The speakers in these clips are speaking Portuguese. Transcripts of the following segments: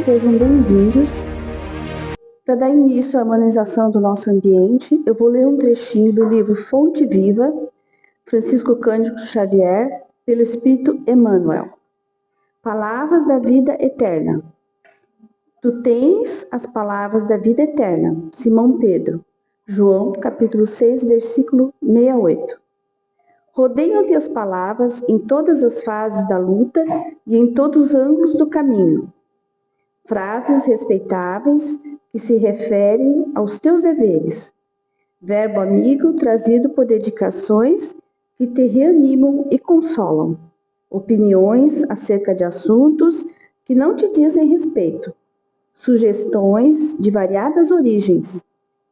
sejam bem-vindos. Para dar início à harmonização do nosso ambiente, eu vou ler um trechinho do livro Fonte Viva, Francisco Cândido Xavier, pelo Espírito Emmanuel. Palavras da vida eterna. Tu tens as palavras da vida eterna. Simão Pedro. João, capítulo 6, versículo 68. Rodeiam-te as palavras em todas as fases da luta e em todos os ângulos do caminho. Frases respeitáveis que se referem aos teus deveres. Verbo amigo trazido por dedicações que te reanimam e consolam. Opiniões acerca de assuntos que não te dizem respeito. Sugestões de variadas origens.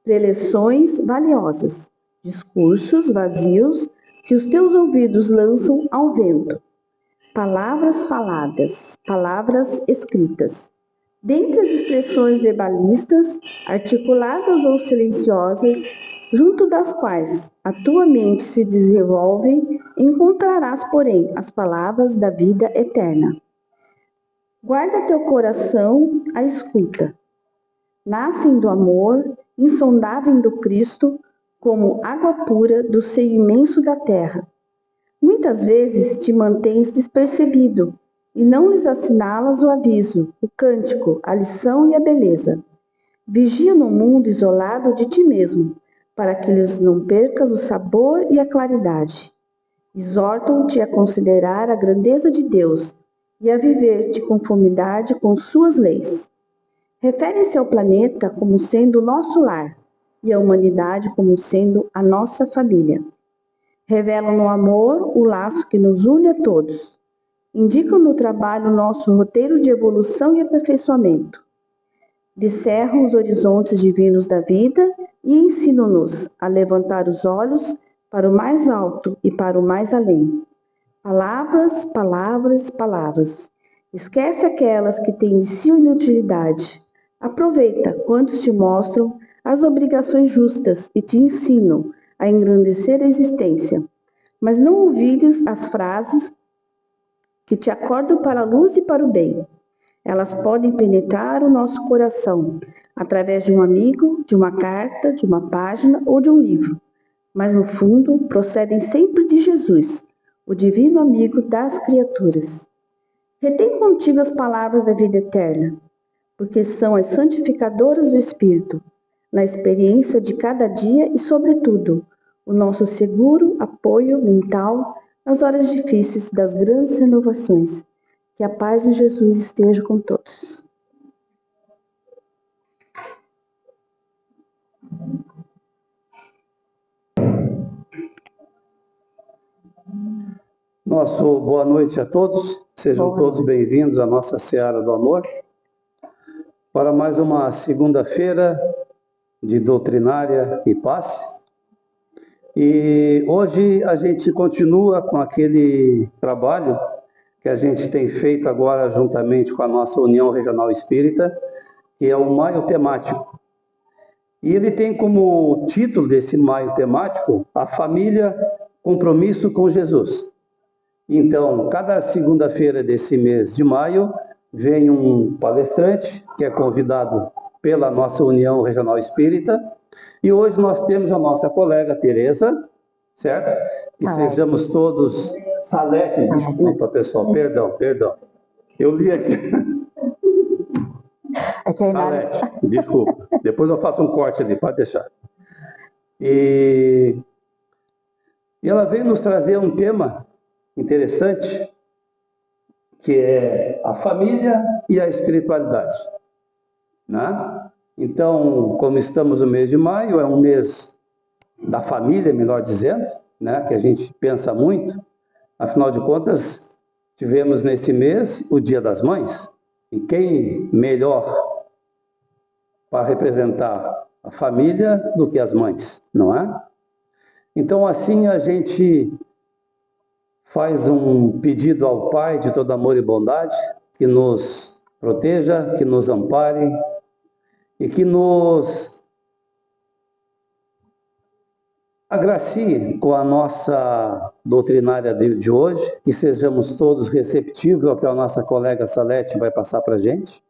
Preleções valiosas. Discursos vazios que os teus ouvidos lançam ao vento. Palavras faladas, palavras escritas. Dentre as expressões verbalistas, articuladas ou silenciosas, junto das quais a tua mente se desenvolve, encontrarás, porém, as palavras da vida eterna. Guarda teu coração à escuta. Nascem do amor, insondável do Cristo, como água pura do seio imenso da terra. Muitas vezes te mantens despercebido, e não lhes assinalas o aviso, o cântico, a lição e a beleza. Vigia no mundo isolado de ti mesmo, para que lhes não percas o sabor e a claridade. Exortam-te a considerar a grandeza de Deus e a viver de conformidade com suas leis. Refere-se ao planeta como sendo o nosso lar e à humanidade como sendo a nossa família. Revelam no amor o laço que nos une a todos. Indicam no trabalho nosso roteiro de evolução e aperfeiçoamento. Descerram os horizontes divinos da vida e ensinam-nos a levantar os olhos para o mais alto e para o mais além. Palavras, palavras, palavras. Esquece aquelas que têm de si inutilidade. Aproveita quantos te mostram as obrigações justas e te ensinam a engrandecer a existência. Mas não ouvides as frases que te acordam para a luz e para o bem. Elas podem penetrar o nosso coração, através de um amigo, de uma carta, de uma página ou de um livro. Mas no fundo, procedem sempre de Jesus, o divino amigo das criaturas. Retém contigo as palavras da vida eterna, porque são as santificadoras do Espírito, na experiência de cada dia e, sobretudo, o nosso seguro apoio mental nas horas difíceis das grandes renovações. Que a paz de Jesus esteja com todos. Nosso boa noite a todos, sejam todos bem-vindos à nossa Seara do Amor, para mais uma segunda-feira de doutrinária e paz. E hoje a gente continua com aquele trabalho que a gente tem feito agora juntamente com a nossa União Regional Espírita, que é o Maio Temático. E ele tem como título desse Maio Temático, A Família, Compromisso com Jesus. Então, cada segunda-feira desse mês de maio, vem um palestrante que é convidado pela nossa União Regional Espírita. E hoje nós temos a nossa colega Tereza, certo? Que sejamos todos... Salete, desculpa, pessoal, perdão. Eu li aqui. Salete, desculpa. Depois eu faço um corte ali, pode deixar. E ela veio nos trazer um tema interessante, que é a família e a espiritualidade, né? Então, como estamos no mês de maio, é um mês da família, melhor dizendo, né? Que a gente pensa muito. Afinal de contas, tivemos nesse mês o Dia das Mães, e quem melhor para representar a família do que as mães, não é? Então, assim, a gente faz um pedido ao Pai de todo amor e bondade, que nos proteja, que nos ampare e que nos agracie com a nossa doutrinária de hoje, que sejamos todos receptivos ao que a nossa colega Salete vai passar para a gente,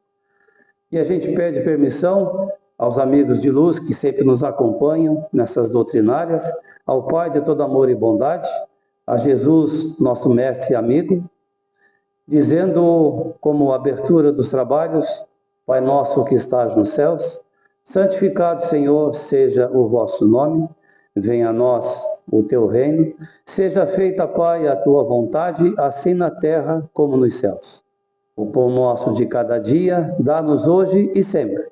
E a gente pede permissão aos amigos de luz que sempre nos acompanham nessas doutrinárias, ao Pai de todo amor e bondade, a Jesus, nosso mestre e amigo, dizendo como abertura dos trabalhos: Pai nosso que estás nos céus, santificado, Senhor, seja o vosso nome, venha a nós o teu reino, seja feita, Pai, a tua vontade, assim na terra como nos céus. O pão nosso de cada dia, dá-nos hoje e sempre.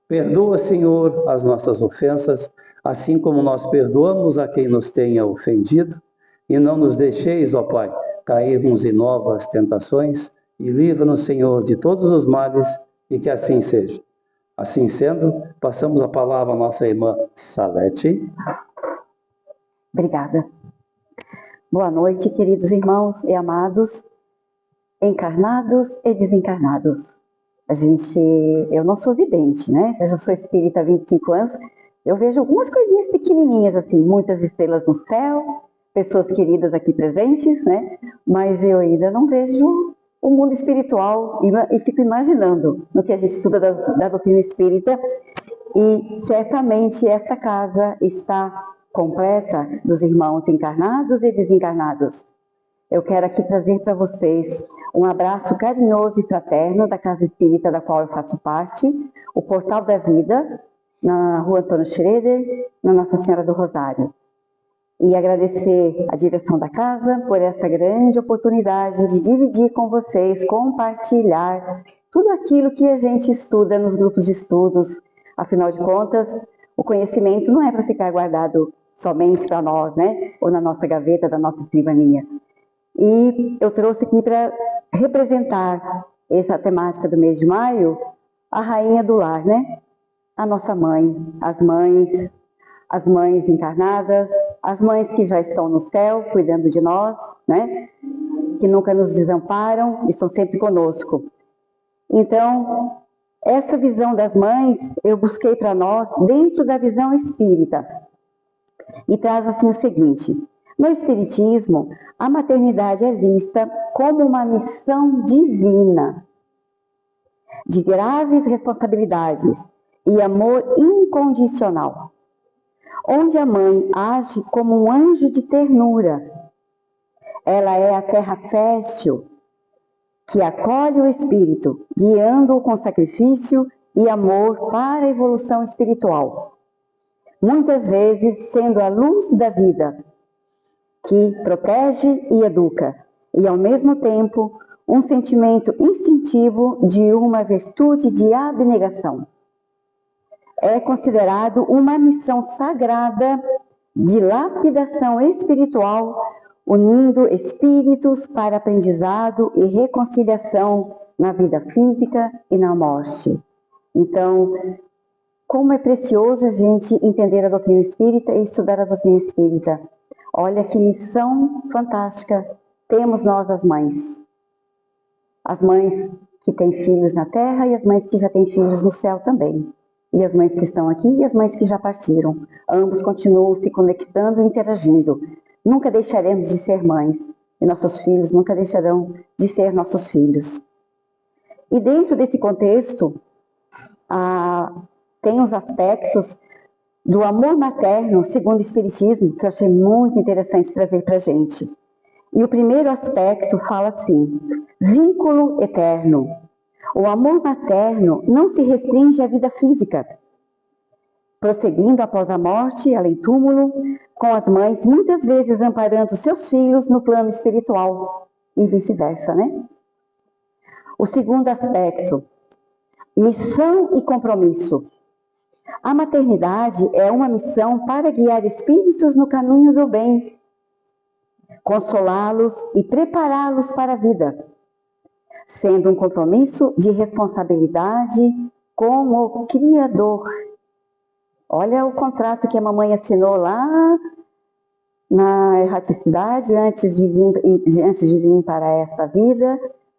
Perdoa, Senhor, as nossas ofensas, assim como nós perdoamos a quem nos tenha ofendido, e não nos deixeis, ó Pai, cairmos em novas tentações, e livra-nos, Senhor, de todos os males, e que assim seja. Assim sendo, passamos a palavra à nossa irmã Salete. Obrigada. Boa noite, queridos irmãos e amados, encarnados e desencarnados. Eu não sou vidente, né? Eu já sou espírita há 25 anos. Eu vejo algumas coisinhas pequenininhas, assim, muitas estrelas no céu, pessoas queridas aqui presentes, né? Mas eu ainda não vejo o mundo espiritual e fico imaginando no que a gente estuda da doutrina espírita. E certamente essa casa está completa dos irmãos encarnados e desencarnados. Eu quero aqui trazer para vocês um abraço carinhoso e fraterno da Casa Espírita da qual eu faço parte, o Portal da Vida, na Rua Antônio Schroeder, na Nossa Senhora do Rosário. E agradecer a direção da casa por essa grande oportunidade de dividir com vocês, compartilhar tudo aquilo que a gente estuda nos grupos de estudos. Afinal de contas, o conhecimento não é para ficar guardado somente para nós, né? Ou na nossa gaveta da nossa escrivaninha. E eu trouxe aqui para representar essa temática do mês de maio, a rainha do lar, né? A nossa mãe, as mães encarnadas, as mães que já estão no céu cuidando de nós, né? Que nunca nos desamparam, estão sempre conosco. Então, essa visão das mães eu busquei para nós dentro da visão espírita. E traz assim o seguinte: no Espiritismo, a maternidade é vista como uma missão divina, de graves responsabilidades e amor incondicional, onde a mãe age como um anjo de ternura. Ela é a terra fértil que acolhe o espírito, guiando-o com sacrifício e amor para a evolução espiritual. Muitas vezes sendo a luz da vida, que protege e educa, e ao mesmo tempo um sentimento instintivo de uma virtude de abnegação. É considerado uma missão sagrada de lapidação espiritual, unindo espíritos para aprendizado e reconciliação na vida física e na morte. Então, como é precioso a gente entender a doutrina espírita e estudar a doutrina espírita. Olha que missão fantástica temos nós, as mães. As mães que têm filhos na terra e as mães que já têm filhos no céu também. E as mães que estão aqui e as mães que já partiram. Ambos continuam se conectando e interagindo. Nunca deixaremos de ser mães. E nossos filhos nunca deixarão de ser nossos filhos. E dentro desse contexto, tem os aspectos do amor materno, segundo o Espiritismo, que eu achei muito interessante trazer para a gente. E o primeiro aspecto fala assim: vínculo eterno. O amor materno não se restringe à vida física. Prosseguindo após a morte, além túmulo, com as mães muitas vezes amparando seus filhos no plano espiritual e vice-versa, né? O segundo aspecto, missão e compromisso. A maternidade é uma missão para guiar espíritos no caminho do bem, consolá-los e prepará-los para a vida, sendo um compromisso de responsabilidade com o Criador. Olha o contrato que a mamãe assinou lá na erraticidade, antes de vir para essa vida,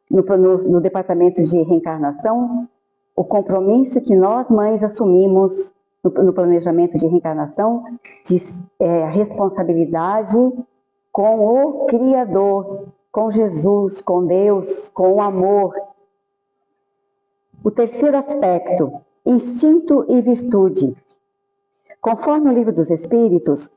no departamento de reencarnação, o compromisso que nós, mães, assumimos no planejamento de reencarnação, de responsabilidade com o Criador, com Jesus, com Deus, com o amor. O terceiro aspecto, instinto e virtude. Conforme o Livro dos Espíritos,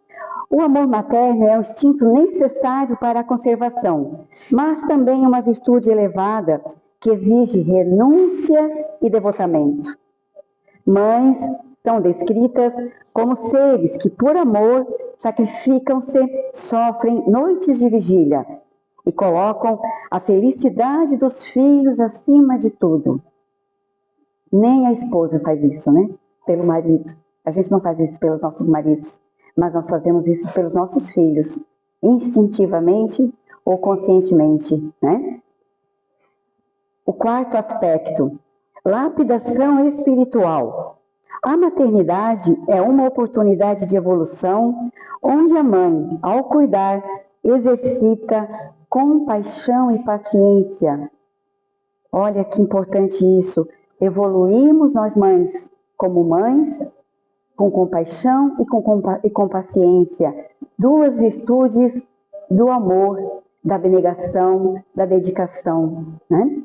o amor materno é um instinto necessário para a conservação, mas também uma virtude elevada que exige renúncia e devotamento. Mães são descritas como seres que, por amor, sacrificam-se, sofrem noites de vigília e colocam a felicidade dos filhos acima de tudo. Nem a esposa faz isso, né? Pelo marido. A gente não faz isso pelos nossos maridos, mas nós fazemos isso pelos nossos filhos, instintivamente ou conscientemente, né? O quarto aspecto, lapidação espiritual. A maternidade é uma oportunidade de evolução, onde a mãe, ao cuidar, exercita compaixão e paciência. Olha que importante isso. Evoluímos nós mães como mães, com compaixão e com paciência. Duas virtudes do amor, da abnegação, da dedicação, né?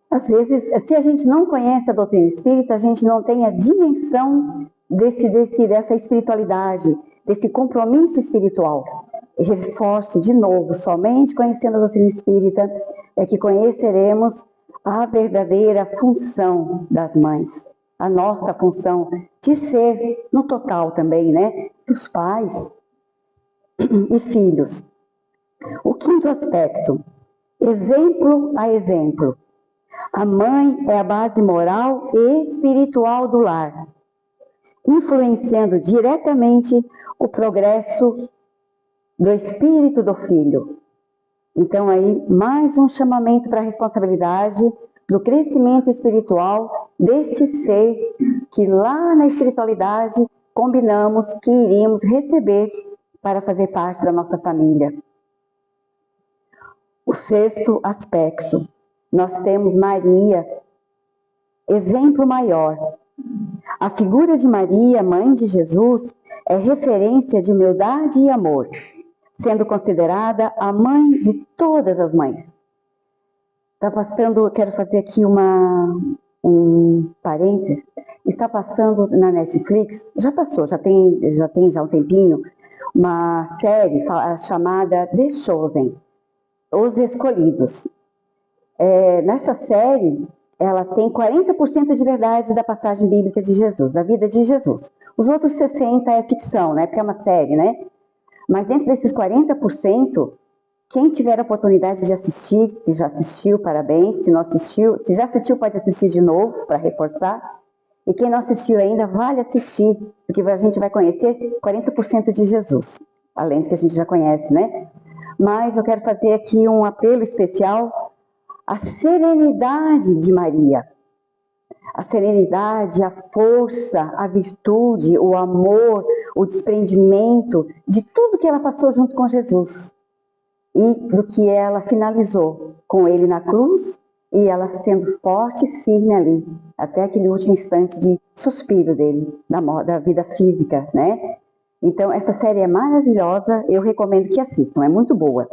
Às vezes, se a gente não conhece a doutrina espírita, a gente não tem a dimensão dessa espiritualidade, desse compromisso espiritual. E reforço de novo, somente conhecendo a doutrina espírita é que conheceremos a verdadeira função das mães, a nossa função de ser, no total também, né, dos pais e filhos. O quinto aspecto, exemplo a exemplo. A mãe é a base moral e espiritual do lar, influenciando diretamente o progresso do espírito do filho. Então aí, mais um chamamento para a responsabilidade do crescimento espiritual deste ser que lá na espiritualidade combinamos que iríamos receber para fazer parte da nossa família. O sexto aspecto, nós temos Maria, exemplo maior. A figura de Maria, mãe de Jesus, é referência de humildade e amor, sendo considerada a mãe de todas as mães. Está passando, quero fazer aqui um parênteses, está passando na Netflix, já passou, já tem um tempinho, uma série chamada The Chosen, Os Escolhidos. Nessa série, ela tem 40% de verdade da passagem bíblica de Jesus, da vida de Jesus. Os outros 60% é ficção, né? Porque é uma série, né? Mas dentro desses 40%, quem tiver a oportunidade de assistir, se já assistiu, parabéns. Se não assistiu, se já assistiu, pode assistir de novo para reforçar. E quem não assistiu ainda, vale assistir, porque a gente vai conhecer 40% de Jesus, além do que a gente já conhece, né? Mas eu quero fazer aqui um apelo especial à serenidade de Maria. A serenidade, a força, a virtude, o amor, o desprendimento de tudo que ela passou junto com Jesus e do que ela finalizou com ele na cruz e ela sendo forte e firme ali, até aquele último instante de suspiro dele, da vida física, né? Então, essa série é maravilhosa, eu recomendo que assistam, é muito boa.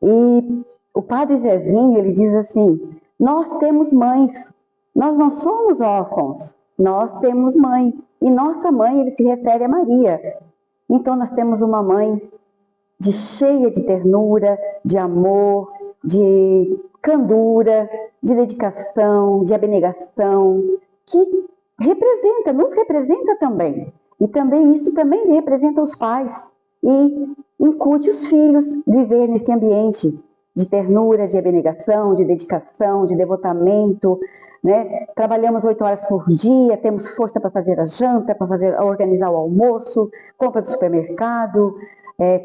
E o Padre Zezinho, ele diz assim, nós temos mães, nós não somos órfãos, nós temos mãe. E nossa mãe, ele se refere a Maria. Então, nós temos uma mãe cheia de ternura, de amor, de candura, de dedicação, de abnegação, que nos representa também. E também isso também representa os pais. E incute os filhos viver nesse ambiente de ternura, de abnegação, de dedicação, de devotamento, né? Trabalhamos 8 horas por dia, temos força para fazer a janta, para organizar o almoço, compra do supermercado,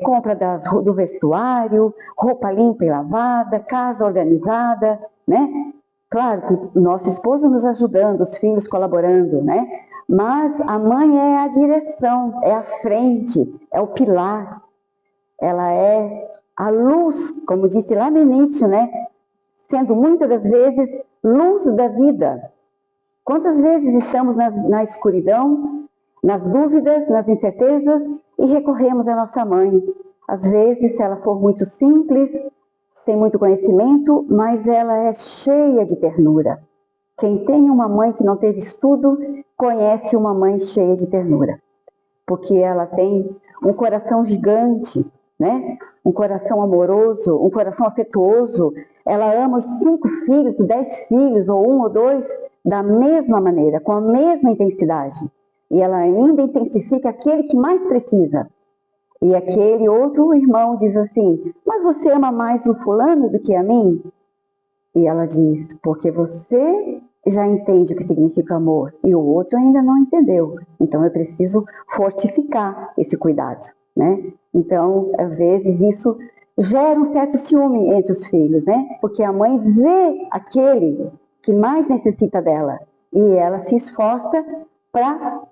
compra do vestuário, roupa limpa e lavada, casa organizada, né? Claro que o nosso esposo nos ajudando, os filhos colaborando, né? Mas a mãe é a direção, é a frente, é o pilar. Ela é a luz, como disse lá no início, né? Sendo muitas das vezes luz da vida. Quantas vezes estamos na escuridão, nas dúvidas, nas incertezas e recorremos à nossa mãe. Às vezes, se ela for muito simples, sem muito conhecimento, mas ela é cheia de ternura. Quem tem uma mãe que não teve estudo, conhece uma mãe cheia de ternura. Porque ela tem um coração gigante, né? Um coração amoroso, um coração afetuoso. Ela ama os 5 filhos, 10 filhos, ou 1 ou 2, da mesma maneira, com a mesma intensidade. E ela ainda intensifica aquele que mais precisa. E aquele outro irmão diz assim, mas você ama mais o fulano do que a mim? E ela diz, porque você já entende o que significa amor e o outro ainda não entendeu. Então eu preciso fortificar esse cuidado, né? Então, às vezes, isso gera um certo ciúme entre os filhos, né? Porque a mãe vê aquele que mais necessita dela e ela se esforça para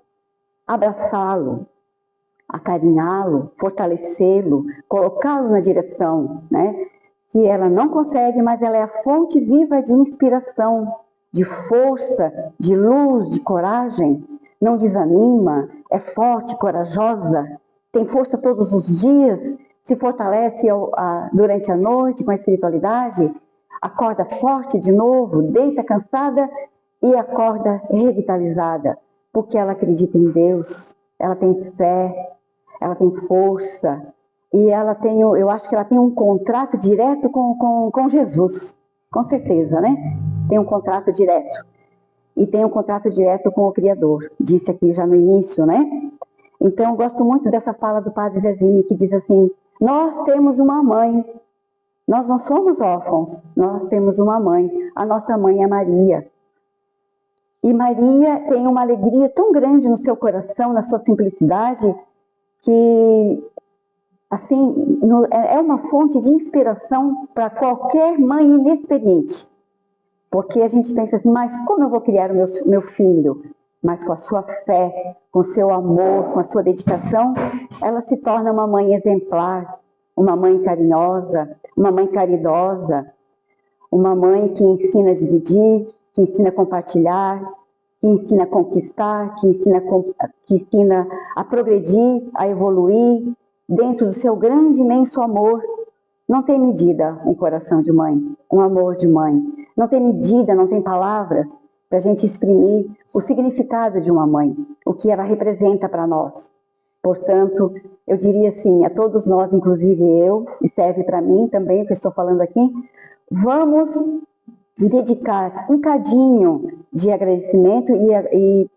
abraçá-lo, acarinhá-lo, fortalecê-lo, colocá-lo na direção, né? Se ela não consegue, mas ela é a fonte viva de inspiração, de força, de luz, de coragem, não desanima, é forte, corajosa, tem força todos os dias, se fortalece durante a noite com a espiritualidade, acorda forte de novo, deita cansada e acorda revitalizada, porque ela acredita em Deus, ela tem fé, ela tem força, e ela tem, eu acho que ela tem um contrato direto com Jesus, com certeza, né? Tem um contrato direto. E tem um contrato direto com o Criador, disse aqui já no início, né? Então, eu gosto muito dessa fala do Padre Zezinho, que diz assim, nós temos uma mãe, nós não somos órfãos, nós temos uma mãe, a nossa mãe é Maria. E Maria tem uma alegria tão grande no seu coração, na sua simplicidade, que assim, é uma fonte de inspiração para qualquer mãe inexperiente. Porque a gente pensa assim, mas como eu vou criar o meu filho? Mas com a sua fé, com o seu amor, com a sua dedicação, ela se torna uma mãe exemplar, uma mãe carinhosa, uma mãe caridosa, uma mãe que ensina a dividir, que ensina a compartilhar, que ensina a conquistar, que ensina a progredir, a evoluir, dentro do seu grande, imenso amor. Não tem medida um coração de mãe, um amor de mãe. Não tem medida, não tem palavras para a gente exprimir o significado de uma mãe, o que ela representa para nós. Portanto, eu diria assim, a todos nós, inclusive eu, e serve para mim também, o que eu estou falando aqui, vamos dedicar um cadinho de agradecimento e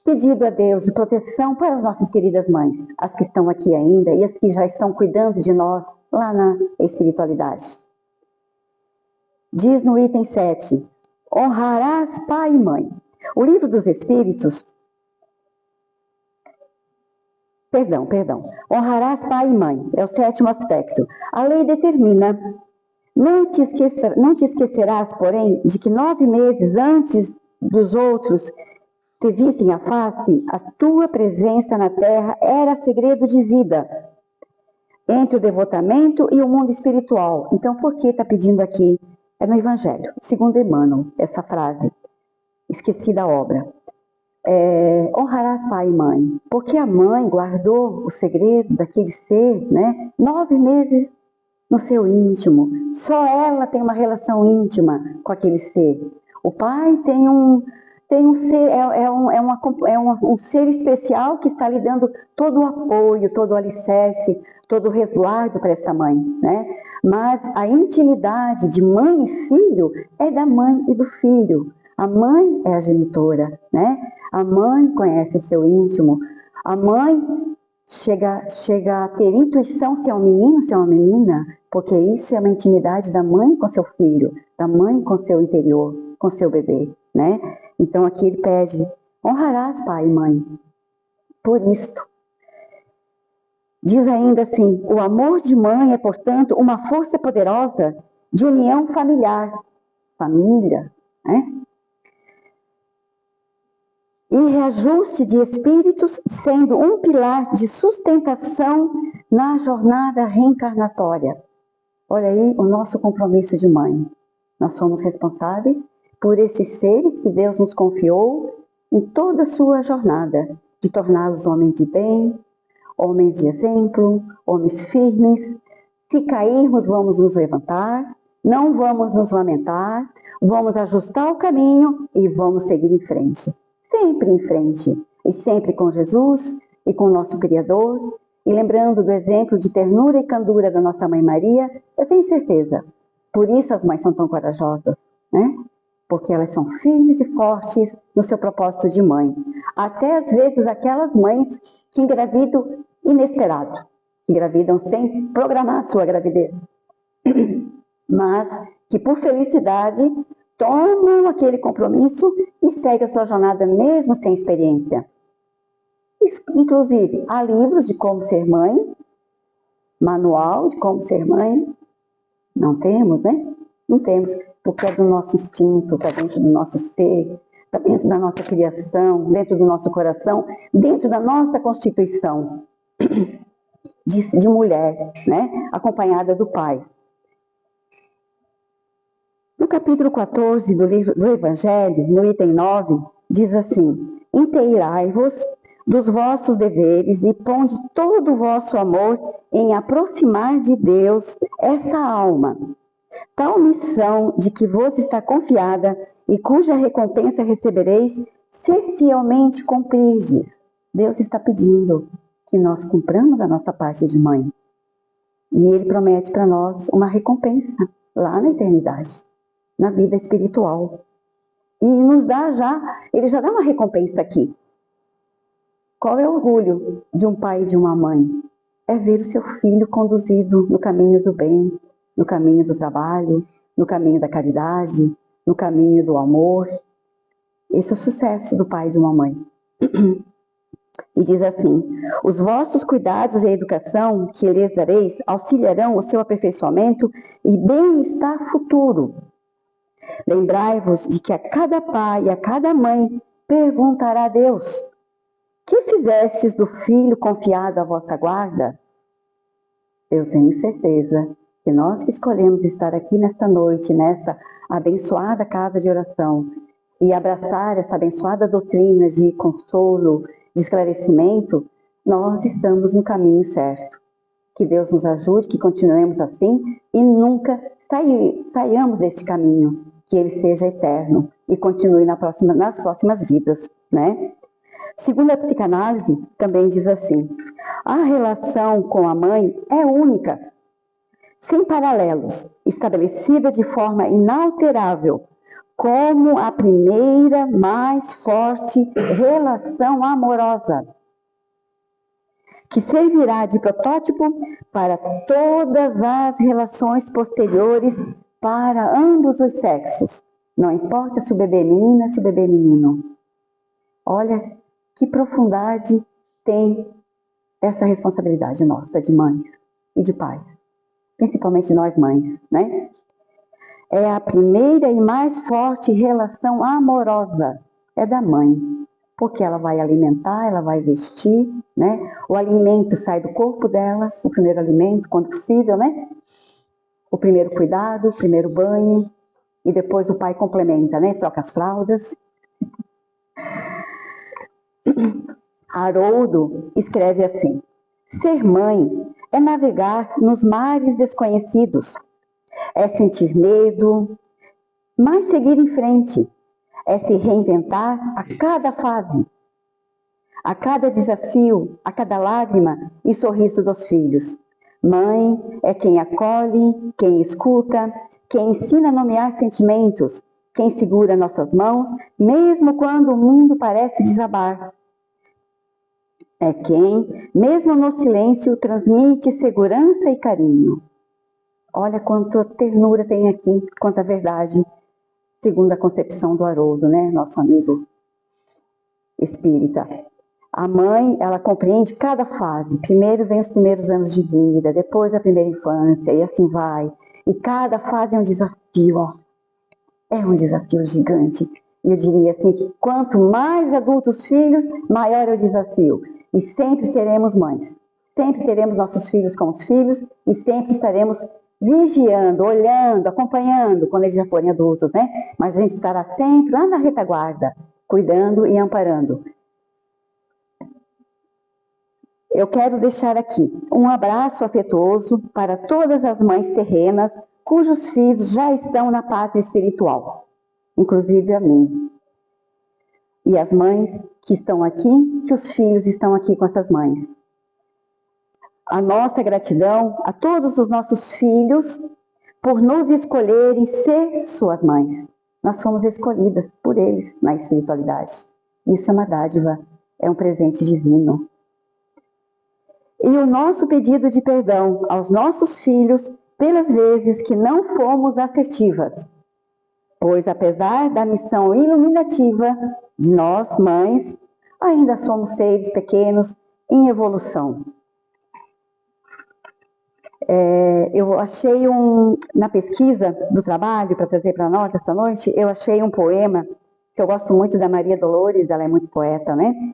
pedido a Deus de proteção para as nossas queridas mães, as que estão aqui ainda e as que já estão cuidando de nós lá na espiritualidade. Diz no item 7, honrarás pai e mãe. O livro dos Espíritos, honrarás pai e mãe, é o 7º aspecto. A lei determina, não te esquecerás, porém, de que 9 meses antes dos outros te vissem a face, a tua presença na terra era segredo de vida entre o devotamento e o mundo espiritual. Então, por que está pedindo aqui? É no Evangelho, segundo Emmanuel, essa frase. Esqueci da obra. Honrarás pai e mãe, porque a mãe guardou o segredo daquele ser, né? 9 meses no seu íntimo. Só ela tem uma relação íntima com aquele ser. O pai tem um ser, um ser especial que está lhe dando todo o apoio, todo o alicerce, todo o resguardo para essa mãe, né? Mas a intimidade de mãe e filho é da mãe e do filho. A mãe é a genitora, né? A mãe conhece o seu íntimo. A mãe chega a ter intuição se é um menino, se é uma menina, porque isso é uma intimidade da mãe com seu filho, da mãe com seu interior, com seu bebê, né? Então aqui ele pede, honrarás pai e mãe, por isto. Diz ainda assim, o amor de mãe é, portanto, uma força poderosa de união familiar, família, né? E reajuste de espíritos, sendo um pilar de sustentação na jornada reencarnatória. Olha aí o nosso compromisso de mãe. Nós somos responsáveis por esses seres que Deus nos confiou em toda a sua jornada, de torná-los homens de bem, homens de exemplo, homens firmes, Se cairmos, vamos nos levantar, não vamos nos lamentar, vamos ajustar o caminho e vamos seguir em frente. Sempre em frente. E sempre com Jesus e com o nosso Criador. E lembrando do exemplo de ternura e candura da nossa Mãe Maria, eu tenho certeza. Por isso as mães são tão corajosas, né? Porque elas são firmes e fortes no seu propósito de mãe. Até às vezes aquelas mães que engravidam inesperado. Engravidam sem programar a sua gravidez. Mas que por felicidade tomam aquele compromisso e seguem a sua jornada mesmo sem experiência. Inclusive, há livros de como ser mãe, manual de como ser mãe. Não temos, né? Não temos, porque é do nosso instinto, está dentro do nosso ser, está dentro da nossa criação, dentro do nosso coração, dentro da nossa constituição de mulher, né? Acompanhada do Pai. No capítulo 14 do livro do Evangelho, no item 9, diz assim: inteirai-vos dos vossos deveres e ponde todo o vosso amor em aproximar de Deus essa alma. Tal missão de que vos está confiada e cuja recompensa recebereis, se fielmente cumprirdes. Deus está pedindo que nós cumpramos a nossa parte de mãe. E Ele promete para nós uma recompensa lá na eternidade, na vida espiritual. E nos dá Ele já dá uma recompensa aqui. Qual é o orgulho de um pai e de uma mãe? É ver o seu filho conduzido no caminho do bem, no caminho do trabalho, no caminho da caridade, no caminho do amor. Esse é o sucesso do pai e de uma mãe. E diz assim: os vossos cuidados e a educação que lhes dareis auxiliarão o seu aperfeiçoamento e bem-estar futuro. Lembrai-vos de que a cada pai e a cada mãe perguntará a Deus: que fizestes do filho confiado à vossa guarda? Eu tenho certeza que nós que escolhemos estar aqui nesta noite, nessa abençoada casa de oração, e abraçar essa abençoada doutrina de consolo, de esclarecimento, nós estamos no caminho certo. Que Deus nos ajude, que continuemos assim e nunca saiamos deste caminho, que ele seja eterno e continue nas próximas vidas, né? Segundo a psicanálise, também diz assim: a relação com a mãe é única, sem paralelos, estabelecida de forma inalterável, como a primeira, mais forte relação amorosa, que servirá de protótipo para todas as relações posteriores para ambos os sexos. Não importa se o bebê é menina, se o bebê é menino. Olha que profundidade tem essa responsabilidade nossa de mães e de pais. Principalmente nós mães, né? É a primeira e mais forte relação amorosa. É da mãe. Porque ela vai alimentar, ela vai vestir, né? O alimento sai do corpo dela, o primeiro alimento, quando possível, né? O primeiro cuidado, o primeiro banho. E depois o pai complementa, né? Troca as fraldas. Haroldo escreve assim: ser mãe é navegar nos mares desconhecidos, é sentir medo, mas seguir em frente, é se reinventar a cada fase, a cada desafio, a cada lágrima e sorriso dos filhos. Mãe é quem acolhe, quem escuta, quem ensina a nomear sentimentos, quem segura nossas mãos, mesmo quando o mundo parece desabar. É quem, mesmo no silêncio, transmite segurança e carinho. Olha quanta ternura tem aqui, quanta verdade, segundo a concepção do Haroldo, né? Nosso amigo espírita. A mãe, ela compreende cada fase. Primeiro vem os primeiros anos de vida, depois a primeira infância, e assim vai. E cada fase é um desafio, ó. É um desafio gigante. Eu diria assim, que quanto mais adultos os filhos, maior é o desafio. E sempre seremos mães. Sempre teremos nossos filhos como os filhos e sempre estaremos vigiando, olhando, acompanhando quando eles já forem adultos, né? Mas a gente estará sempre lá na retaguarda, cuidando e amparando. Eu quero deixar aqui um abraço afetuoso para todas as mães terrenas cujos filhos já estão na pátria espiritual, inclusive a mim. E as mães que estão aqui, que os filhos estão aqui com essas mães. A nossa gratidão a todos os nossos filhos por nos escolherem ser suas mães. Nós fomos escolhidas por eles na espiritualidade. Isso é uma dádiva, é um presente divino. E o nosso pedido de perdão aos nossos filhos pelas vezes que não fomos assertivas, pois apesar da missão iluminativa de nós, mães, ainda somos seres pequenos em evolução. Eu achei na pesquisa do trabalho, para trazer para nós esta noite, eu achei um poema, que eu gosto muito da Maria Dolores, ela é muito poeta, né?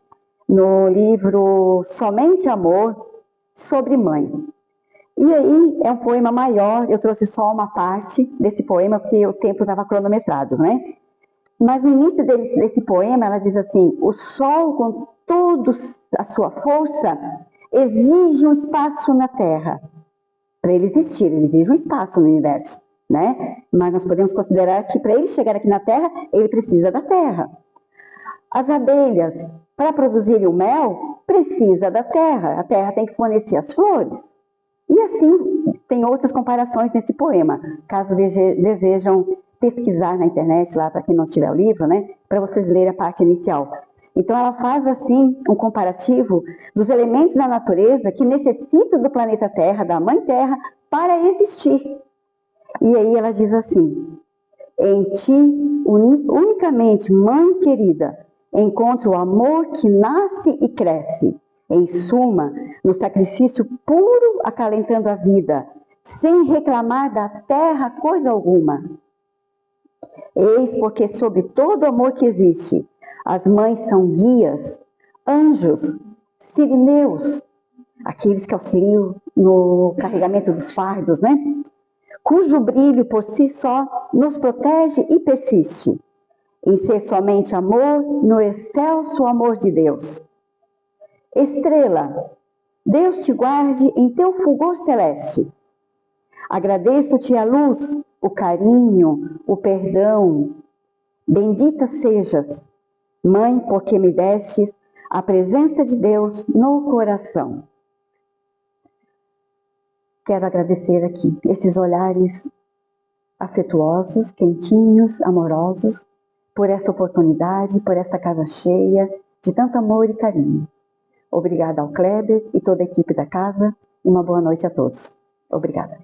No livro Somente Amor, sobre mãe. E aí, é um poema maior, eu trouxe só uma parte desse poema, porque o tempo estava cronometrado, né? Mas no início desse poema, ela diz assim: o sol, com toda a sua força, exige um espaço na Terra. Para ele existir, ele exige um espaço no universo, né? Mas nós podemos considerar que para ele chegar aqui na Terra, ele precisa da Terra. As abelhas, para produzirem o mel, precisa da terra. A terra tem que fornecer as flores. E assim, tem outras comparações nesse poema. Caso desejam pesquisar na internet, lá para quem não tiver o livro, né? Para vocês lerem a parte inicial. Então ela faz assim um comparativo dos elementos da natureza que necessitam do planeta Terra, da Mãe Terra, para existir. E aí ela diz assim: em ti, unicamente, Mãe querida, encontro o amor que nasce e cresce, em suma, no sacrifício puro acalentando a vida, sem reclamar da terra coisa alguma. Eis porque sobre todo amor que existe, as mães são guias, anjos, sirineus, aqueles que auxiliam no carregamento dos fardos, né? Cujo brilho por si só nos protege e persiste, em ser somente amor no excelso amor de Deus. Estrela, Deus te guarde em teu fulgor celeste. Agradeço-te a luz, o carinho, o perdão. Bendita sejas, Mãe, porque me destes a presença de Deus no coração. Quero agradecer aqui esses olhares afetuosos, quentinhos, amorosos, por essa oportunidade, por essa casa cheia de tanto amor e carinho. Obrigada ao Kleber e toda a equipe da casa. Uma boa noite a todos. Obrigada.